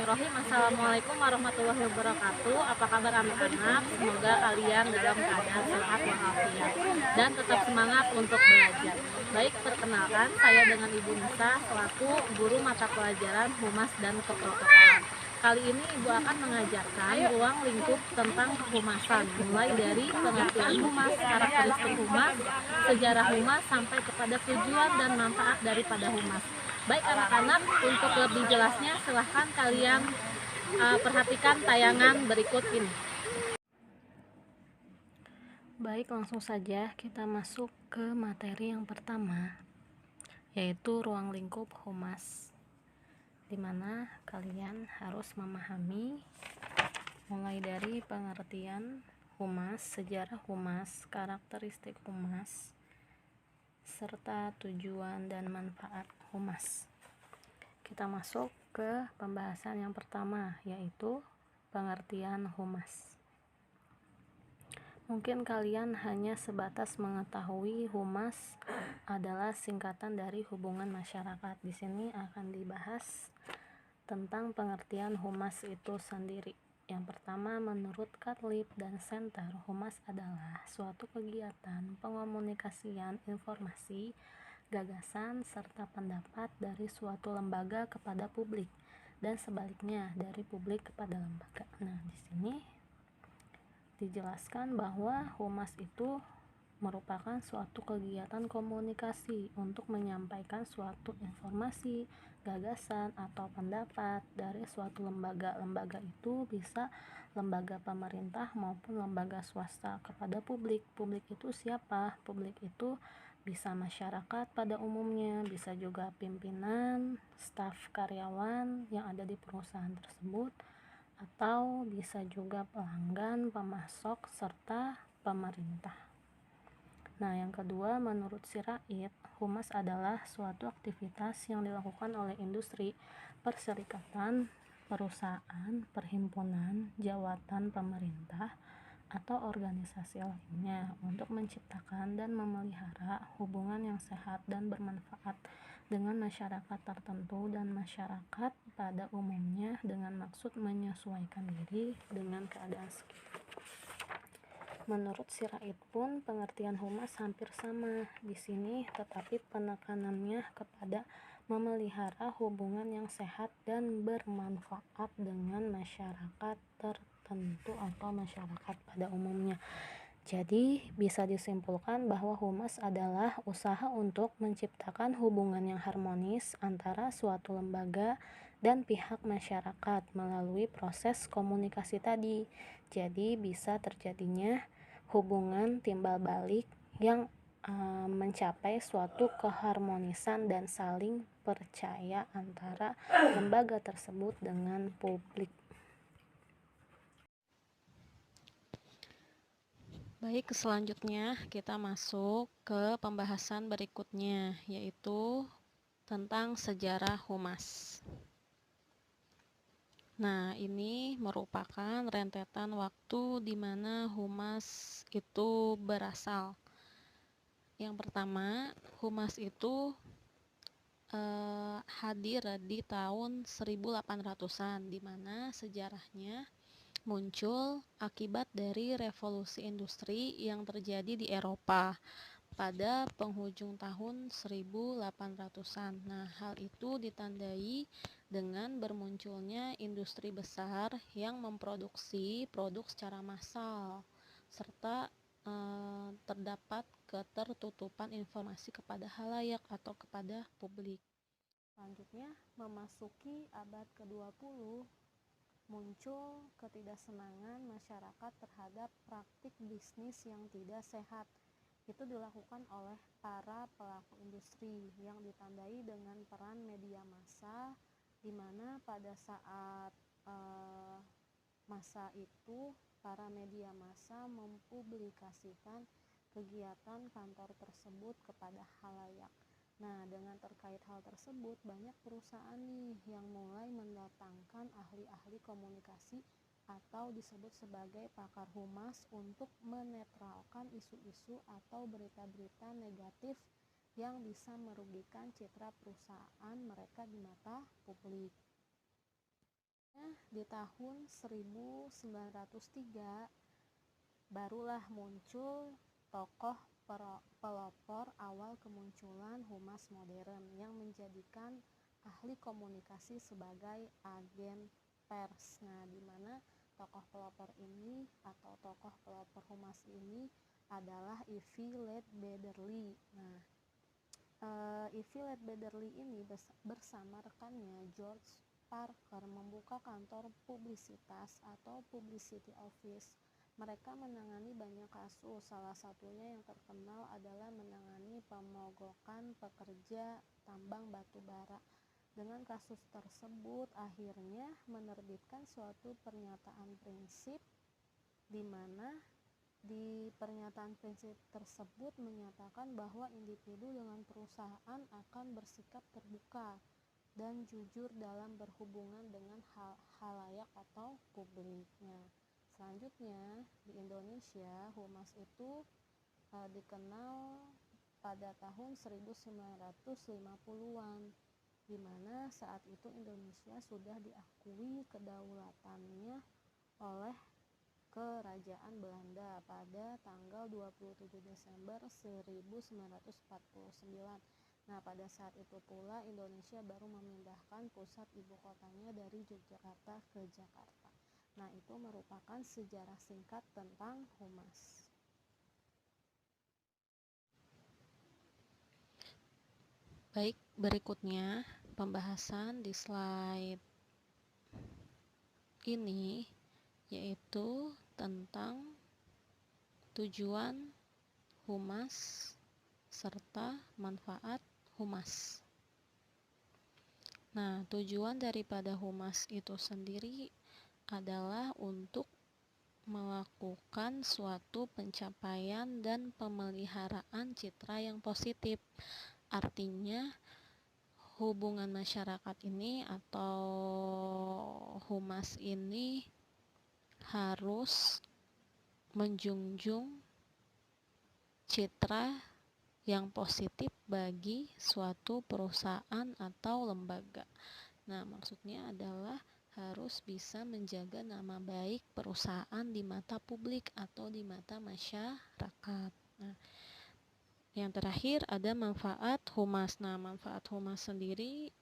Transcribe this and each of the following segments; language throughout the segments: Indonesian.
Bismillahirrahmanirrahim. Assalamualaikum warahmatullahi wabarakatuh. Apa kabar anak-anak? Semoga kalian dalam keadaan sehat walafiat dan tetap semangat untuk belajar. Baik, perkenalkan saya dengan Ibu Nisa selaku guru mata pelajaran Humas dan Keprotokolan. Kali ini Ibu akan mengajarkan ruang lingkup tentang kehumasan, mulai dari pengertian humas, karakteristik humas, sejarah humas, sampai kepada tujuan dan manfaat daripada humas. Baik anak-anak, untuk lebih jelasnya silahkan kalian perhatikan tayangan berikut ini. Baik, langsung saja kita masuk ke materi yang pertama, yaitu ruang lingkup humas, di mana kalian harus memahami mulai dari pengertian humas, sejarah humas, karakteristik humas, serta tujuan dan manfaat humas. Kita masuk ke pembahasan yang pertama, yaitu pengertian humas. Mungkin kalian hanya sebatas mengetahui humas adalah singkatan dari hubungan masyarakat. Di sini akan dibahas tentang pengertian humas itu sendiri. Yang pertama, menurut Katlib dan Center, humas adalah suatu kegiatan pengomunikasian informasi, gagasan, serta pendapat dari suatu lembaga kepada publik, dan sebaliknya dari publik kepada lembaga. Nah, di sini dijelaskan bahwa humas itu merupakan suatu kegiatan komunikasi untuk menyampaikan suatu informasi, gagasan, atau pendapat dari suatu lembaga. Lembaga itu bisa lembaga pemerintah maupun lembaga swasta kepada publik. Publik itu siapa? Publik itu bisa masyarakat pada umumnya, bisa juga pimpinan, staf karyawan yang ada di perusahaan tersebut, atau bisa juga pelanggan, pemasok, serta pemerintah. Nah, yang kedua, menurut Sirait, humas adalah suatu aktivitas yang dilakukan oleh industri, perserikatan, perusahaan, perhimpunan, jawatan pemerintah, atau organisasi lainnya untuk menciptakan dan memelihara hubungan yang sehat dan bermanfaat dengan masyarakat tertentu dan masyarakat pada umumnya dengan maksud menyesuaikan diri dengan keadaan sekitar. Menurut Sirait pun pengertian humas hampir sama di sini, tetapi penekanannya kepada memelihara hubungan yang sehat dan bermanfaat dengan masyarakat tertentu atau masyarakat pada umumnya. Jadi bisa disimpulkan bahwa humas adalah usaha untuk menciptakan hubungan yang harmonis antara suatu lembaga dan pihak masyarakat melalui proses komunikasi tadi. Jadi bisa terjadinya hubungan timbal balik yang mencapai suatu keharmonisan dan saling percaya antara lembaga tersebut dengan publik. Baik, selanjutnya kita masuk ke pembahasan berikutnya, yaitu tentang sejarah humas. Nah, ini merupakan rentetan waktu di mana humas itu berasal. Yang pertama, humas itu hadir di tahun 1800-an, di mana sejarahnya muncul akibat dari revolusi industri yang terjadi di Eropa pada penghujung tahun 1800-an. Nah, hal itu ditandai dengan bermunculnya industri besar yang memproduksi produk secara massal, serta terdapat ketertutupan informasi kepada halayak atau kepada publik. Selanjutnya, memasuki abad ke-20, muncul ketidaksenangan masyarakat terhadap praktik bisnis yang tidak sehat. Itu dilakukan oleh para pelaku industri yang ditandai dengan peran media massa, di mana pada saat masa itu para media massa mempublikasikan kegiatan kantor tersebut kepada halayak. Nah, dengan terkait hal tersebut, banyak perusahaan nih yang mulai mendatangkan ahli-ahli komunikasi atau disebut sebagai pakar humas untuk menetralkan isu-isu atau berita-berita negatif yang bisa merugikan citra perusahaan mereka di mata publik. Di tahun 1903 barulah muncul tokoh pelopor awal kemunculan humas modern yang menjadikan ahli komunikasi sebagai agen pers. Nah, di mana tokoh pelopor ini atau tokoh pelopor humas ini adalah Ivy Leadbeaterly. Nah, Ivy Leadbeaterly ini bersama rekannya George Parker membuka kantor publisitas atau publicity office. Mereka menangani banyak kasus, salah satunya yang terkenal adalah menangani pemogokan pekerja tambang batu bara. Dengan kasus tersebut akhirnya menerbitkan suatu pernyataan prinsip di mana di pernyataan prinsip tersebut menyatakan bahwa individu dengan perusahaan akan bersikap terbuka dan jujur dalam berhubungan dengan halayak atau publiknya. Selanjutnya, di Indonesia, humas itu dikenal pada tahun 1950-an, di mana saat itu Indonesia sudah diakui kedaulatannya oleh Kerajaan Belanda pada tanggal 27 Desember 1949. Nah, pada saat itu pula Indonesia baru memindahkan pusat ibu kotanya dari Yogyakarta ke Jakarta. Nah, itu merupakan sejarah singkat tentang humas. Baik, berikutnya pembahasan di slide ini yaitu tentang tujuan humas serta manfaat humas. Nah, tujuan daripada humas itu sendiri adalah untuk melakukan suatu pencapaian dan pemeliharaan citra yang positif. Artinya, hubungan masyarakat ini atau humas ini harus menjunjung citra yang positif bagi suatu perusahaan atau lembaga. Nah, maksudnya adalah harus bisa menjaga nama baik perusahaan di mata publik atau di mata masyarakat. Nah, yang terakhir ada manfaat humas. Nah, manfaat humas sendiri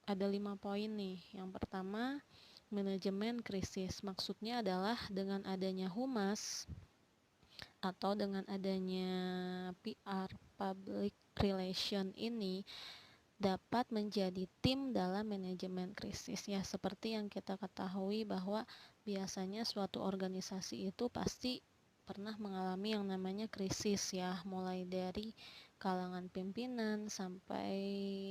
ada 5 poin nih. Yang pertama, manajemen krisis. Maksudnya adalah dengan adanya humas atau dengan adanya PR, public relation ini dapat menjadi tim dalam manajemen krisis. Ya, seperti yang kita ketahui bahwa biasanya suatu organisasi itu pasti pernah mengalami yang namanya krisis ya, mulai dari kalangan pimpinan sampai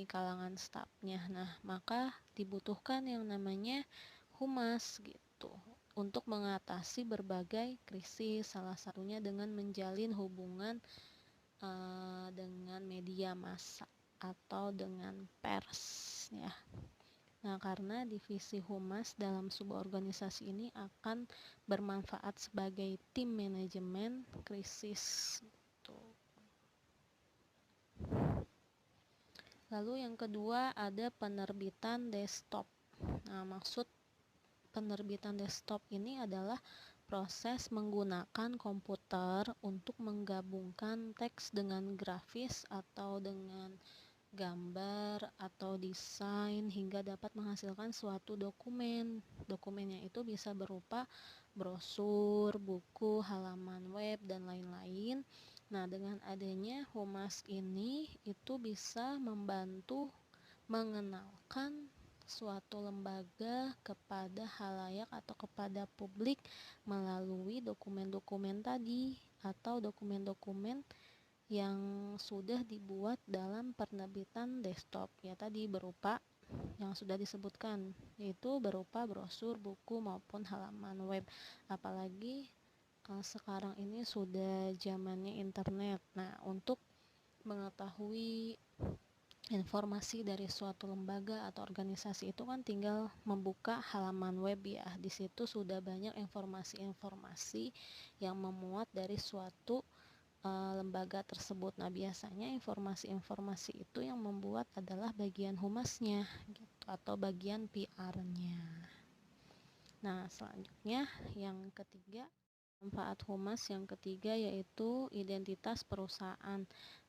kalangan stafnya. Nah, maka dibutuhkan yang namanya humas gitu untuk mengatasi berbagai krisis, salah satunya dengan menjalin hubungan dengan media massa atau dengan pers ya. Nah, karena divisi humas dalam sebuah organisasi ini akan bermanfaat sebagai tim manajemen krisis gitu. Lalu yang kedua ada penerbitan desktop. Nah, maksud penerbitan desktop ini adalah proses menggunakan komputer untuk menggabungkan teks dengan grafis atau dengan gambar atau desain hingga dapat menghasilkan suatu dokumen. Dokumennya itu bisa berupa brosur, buku, halaman web, dan lain-lain. Nah, dengan adanya humas ini itu bisa membantu mengenalkan suatu lembaga kepada halayak atau kepada publik melalui dokumen-dokumen tadi atau dokumen-dokumen yang sudah dibuat dalam penerbitan desktop ya, tadi berupa yang sudah disebutkan, yaitu berupa brosur, buku maupun halaman web. Apalagi sekarang ini sudah zamannya internet. Nah, untuk mengetahui informasi dari suatu lembaga atau organisasi itu kan tinggal membuka halaman web ya. Di situ sudah banyak informasi-informasi yang memuat dari suatu lembaga tersebut. Nah, biasanya informasi-informasi itu yang membuat adalah bagian humasnya gitu, atau bagian PR-nya. Nah, selanjutnya yang ketiga, manfaat humas yang ketiga yaitu identitas perusahaan.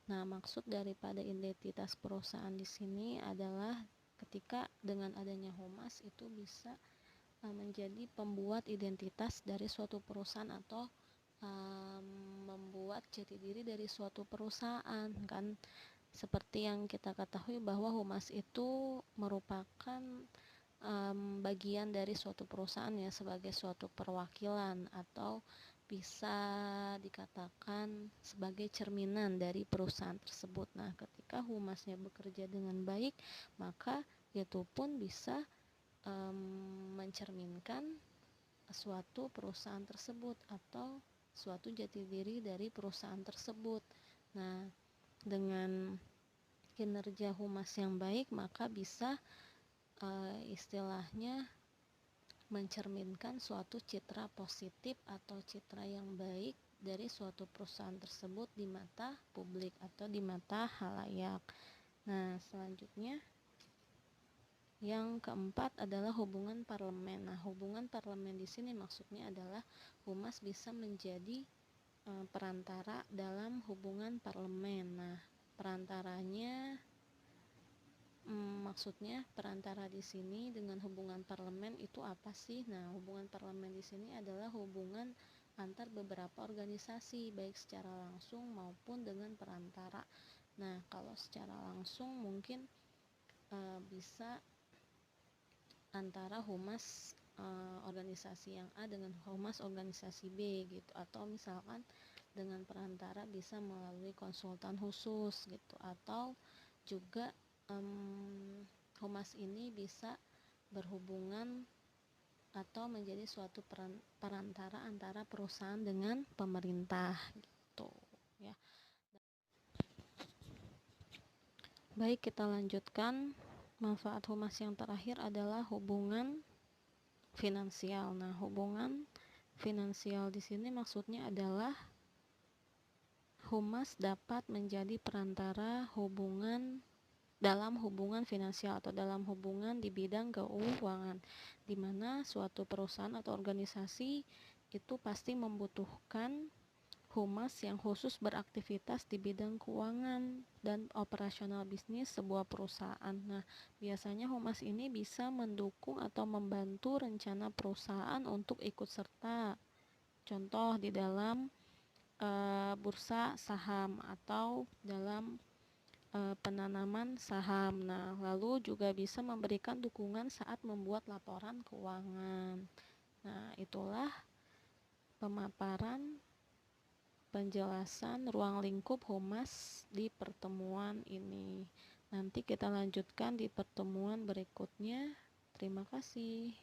Nah, maksud daripada identitas perusahaan di sini adalah ketika dengan adanya humas itu bisa menjadi pembuat identitas dari suatu perusahaan atau membuat jati diri dari suatu perusahaan, kan seperti yang kita ketahui bahwa humas itu merupakan bagian dari suatu perusahaan ya, sebagai suatu perwakilan atau bisa dikatakan sebagai cerminan dari perusahaan tersebut. Nah, ketika humasnya bekerja dengan baik, maka itu pun bisa mencerminkan suatu perusahaan tersebut atau suatu jati diri dari perusahaan tersebut. Nah, dengan kinerja humas yang baik, maka bisa istilahnya mencerminkan suatu citra positif atau citra yang baik dari suatu perusahaan tersebut di mata publik atau di mata khalayak. Nah, selanjutnya yang keempat adalah hubungan parlemen. Nah, hubungan parlemen di sini maksudnya adalah humas bisa menjadi perantara dalam hubungan parlemen. Nah, perantaranya maksudnya perantara di sini dengan hubungan parlemen itu apa sih? Nah, hubungan parlemen di sini adalah hubungan antar beberapa organisasi baik secara langsung maupun dengan perantara. Nah, kalau secara langsung mungkin bisa antara humas organisasi yang A dengan humas organisasi B gitu, atau misalkan dengan perantara bisa melalui konsultan khusus gitu, atau juga humas ini bisa berhubungan atau menjadi suatu perantara antara perusahaan dengan pemerintah gitu ya. Baik, kita lanjutkan. Manfaat humas yang terakhir adalah hubungan finansial. Nah, hubungan finansial di sini maksudnya adalah humas dapat menjadi perantara dalam hubungan finansial atau dalam hubungan di bidang keuangan, di mana suatu perusahaan atau organisasi itu pasti membutuhkan humas yang khusus beraktivitas di bidang keuangan dan operasional bisnis sebuah perusahaan. Nah, biasanya humas ini bisa mendukung atau membantu rencana perusahaan untuk ikut serta, contoh di dalam bursa saham atau dalam penanaman saham. Nah, lalu juga bisa memberikan dukungan saat membuat laporan keuangan. Nah, itulah pemaparan penjelasan ruang lingkup humas di pertemuan ini. Nanti kita lanjutkan di pertemuan berikutnya. Terima kasih.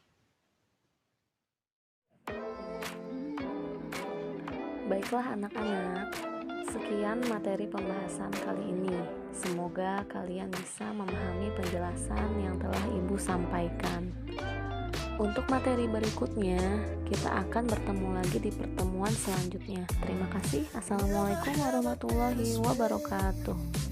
Baiklah anak-anak, sekian materi pembahasan kali ini. Semoga kalian bisa memahami penjelasan yang telah Ibu sampaikan. Untuk materi berikutnya, kita akan bertemu lagi di pertemuan selanjutnya. Terima kasih. Assalamualaikum warahmatullahi wabarakatuh.